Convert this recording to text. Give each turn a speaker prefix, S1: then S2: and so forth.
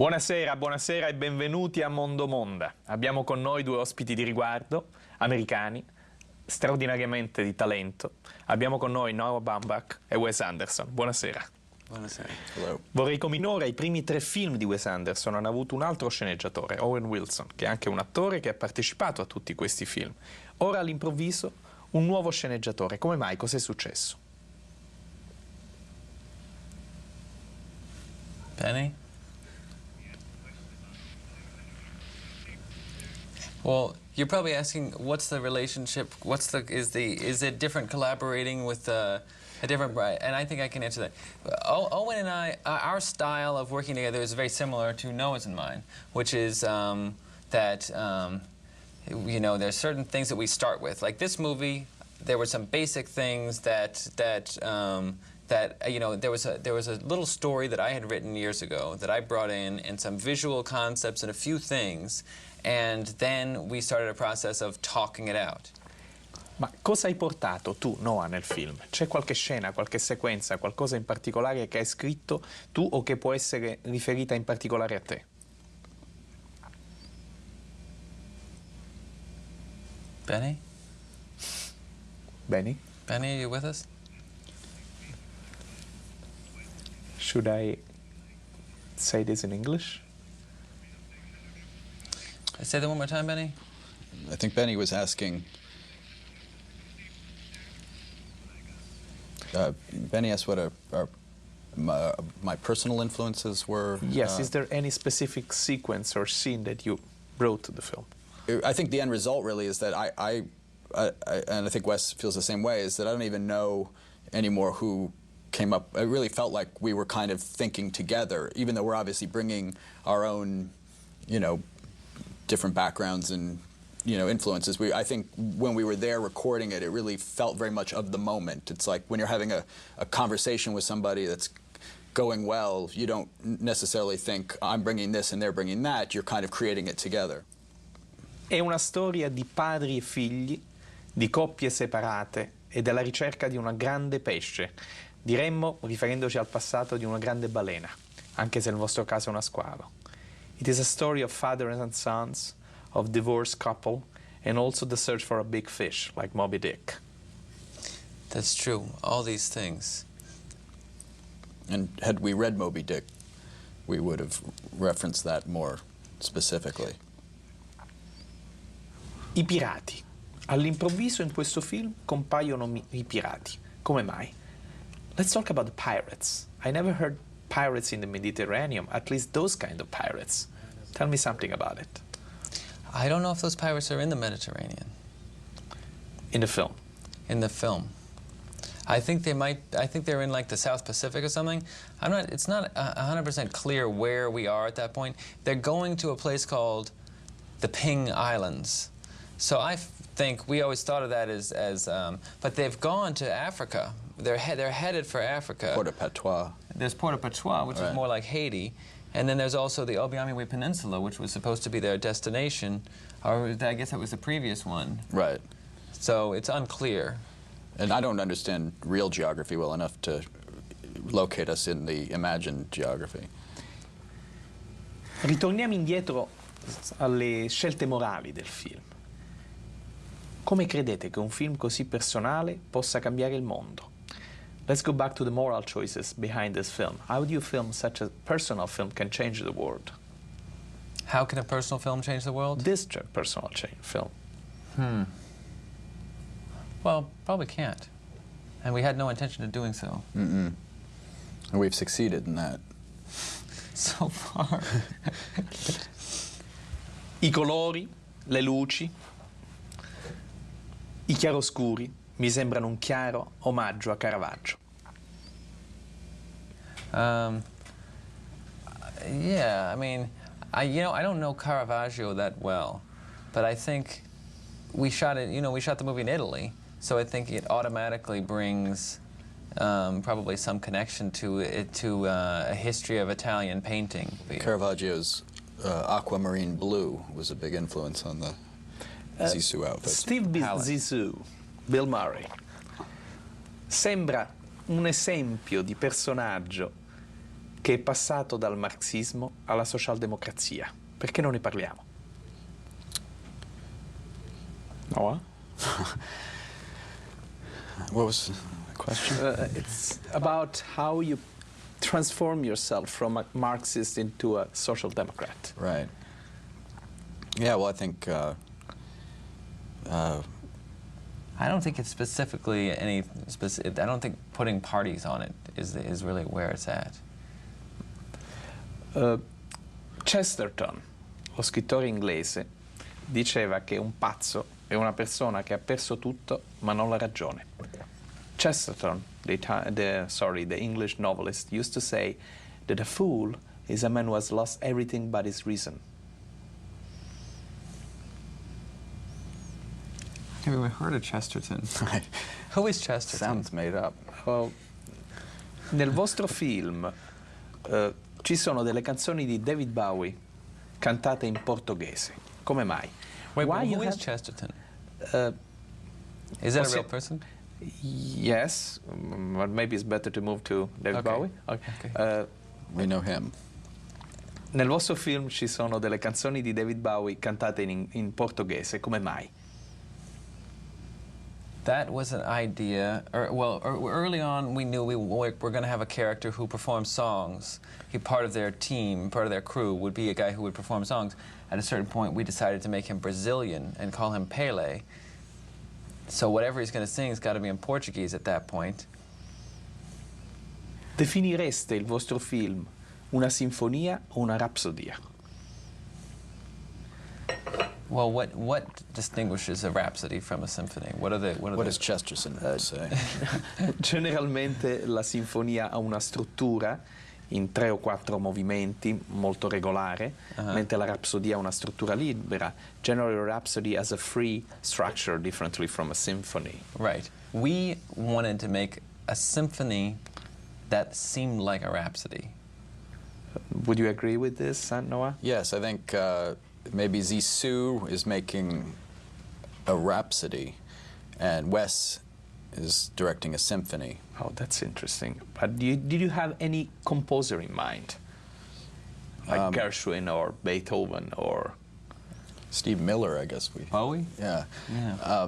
S1: Buonasera, buonasera e benvenuti a Mondo Monda. Abbiamo con noi due ospiti di riguardo, americani, straordinariamente di talento. Abbiamo con noi Baumbach e Wes Anderson. Buonasera.
S2: Buonasera. Hello.
S1: Vorrei cominciare, i primi 3 film di Wes Anderson hanno avuto un altro sceneggiatore, Owen Wilson, che è anche un attore che ha partecipato a tutti questi film. Ora all'improvviso un nuovo sceneggiatore. Come mai? Cos'è successo?
S2: Benny? Well, you're probably asking what's the relationship, is it different collaborating with a different, and I think I can answer that. Owen and I, our style of working together is very similar to Noah's and mine, which is you know, there's certain things that we start with. Like this movie, there were some basic things that you know, there was a little story that I had written years ago that I brought in, and some visual concepts and a few things, and then we started a process of talking it out.
S1: Ma cosa hai portato tu, Noah, nel film? C'è qualche scena, qualche sequenza, qualcosa in particolare che hai scritto tu o che può essere riferita in particolare a te?
S2: Benny?
S1: Benny?
S2: Benny, are you with us?
S1: Should I say this in English?
S2: Say that one more time, Benny.
S3: I think Benny was asking. Benny asked what my personal influences were.
S1: Yes, is there any specific sequence or scene that you brought to the film?
S3: I think the end result really is that I and I think Wes feels the same way, is that I don't even know anymore who came up. It really felt like we were kind of thinking together, even though we're obviously bringing our own, you know, different backgrounds and, you know, influences. I think when we were there recording it, it really felt very much of the moment. It's like when you're having a conversation with somebody that's going well, you don't necessarily think, I'm bringing this and they're bringing that. You're kind of creating it together.
S1: È una storia di padri e figli, di coppie separate e della ricerca di una grande pesce. Diremmo, riferendoci al passato, di una grande balena, anche se nel vostro caso è una squalo. It is a story of fathers and sons, of divorced couple, and also the search for a big fish, like Moby Dick.
S2: That's true, all these things.
S3: And had we read Moby Dick, we would have referenced that more specifically.
S1: I pirati. All'improvviso in questo film compaiono i pirati. Come mai? Let's talk about the pirates. I never heard pirates in the Mediterranean, at least those kind of pirates. Tell me something about it.
S2: I don't know if those pirates are in the Mediterranean.
S1: In the film?
S2: In the film. I think they might, I think they're in like the South Pacific or something. It's not 100% clear where we are at that point. They're going to a place called the Ping Islands. So I think we always thought of that as but they've gone to Africa. They're headed for Africa.
S3: Port-au-Patois.
S2: There's Port-au-Patois, which is more like Haiti. And then there's also the Obiami Peninsula, which was supposed to be their destination. Or I guess that was the previous one.
S3: Right.
S2: So it's unclear.
S3: And I don't understand real geography well enough to locate us in the imagined geography.
S1: Ritorniamo indietro alle scelte morali del film. Come credete che un film così personale possa cambiare il mondo? Let's go back to the moral choices behind this film. How do you feel such a personal film can change the world?
S2: How can a personal film change the world?
S1: This personal film.
S2: Well, probably can't. And we had no intention of doing so.
S3: And we've succeeded in that.
S2: So far.
S1: I colori, le luci, i chiaroscuri mi sembrano un chiaro omaggio a Caravaggio.
S2: Yeah, I mean, I don't know Caravaggio that well, but I think we shot it. You know, we shot the movie in Italy, so I think it automatically brings probably some connection to a history of Italian painting.
S3: Caravaggio's aquamarine blue was a big influence on the Zissou outfit.
S1: Steve Zissou, Bill Murray, sembra un esempio di personaggio che è passato dal marxismo alla socialdemocrazia. Perché non ne parliamo? Noah?
S3: What was the question?
S1: It's about how you transform yourself from a Marxist into a social democrat.
S3: Right. Yeah, well, I think
S2: I don't think it's specifically any specific. I don't think putting parties on it is really where it's at.
S1: Chesterton, lo scrittore inglese, diceva che un pazzo è una persona che ha perso tutto ma non la ragione. Chesterton, the English novelist, used to say that a fool is a man who has lost everything but his reason.
S2: Have you ever heard of Chesterton? Who is Chesterton?
S3: Sounds made up.
S1: Nel vostro film ci sono delle canzoni di David Bowie cantate in portoghese. Come mai?
S2: Wait,
S1: Why
S2: but
S1: you
S2: who is
S1: have-
S2: Chesterton?
S1: Uh,
S2: Is that a
S1: Possi-
S2: real person?
S1: Yes, but maybe it's better to move to David
S2: Okay.
S1: Bowie.
S2: Okay.
S3: We know him.
S1: Nel vostro film ci sono delle canzoni di David Bowie cantate in portoghese. Come mai?
S2: That was an idea. Early on, we knew we were going to have a character who performed songs. Part of their team, part of their crew, would be a guy who would perform songs. At a certain point, we decided to make him Brazilian and call him Pele. So whatever he's going to sing has got to be in Portuguese at that point.
S1: Definireste il vostro film una sinfonia o una rapsodia?
S2: Well, what distinguishes a rhapsody from a symphony? What
S3: Does Chesterton say?
S1: Generalmente la sinfonia ha una struttura in 3 o 4 movimenti molto regolare, mentre la rapsodia ha una struttura libera. Generally, a rhapsody has a free structure differently from a symphony.
S2: Right. We wanted to make a symphony that seemed like a rhapsody.
S1: Would you agree with this, Noah?
S3: Yes, I think maybe Zissou is making a rhapsody, and Wes is directing a symphony.
S1: Oh, that's interesting. But did you have any composer in mind? Like Gershwin or Beethoven or...
S3: Steve Miller, I guess we.
S2: Bowie?
S3: Yeah.
S2: Yeah.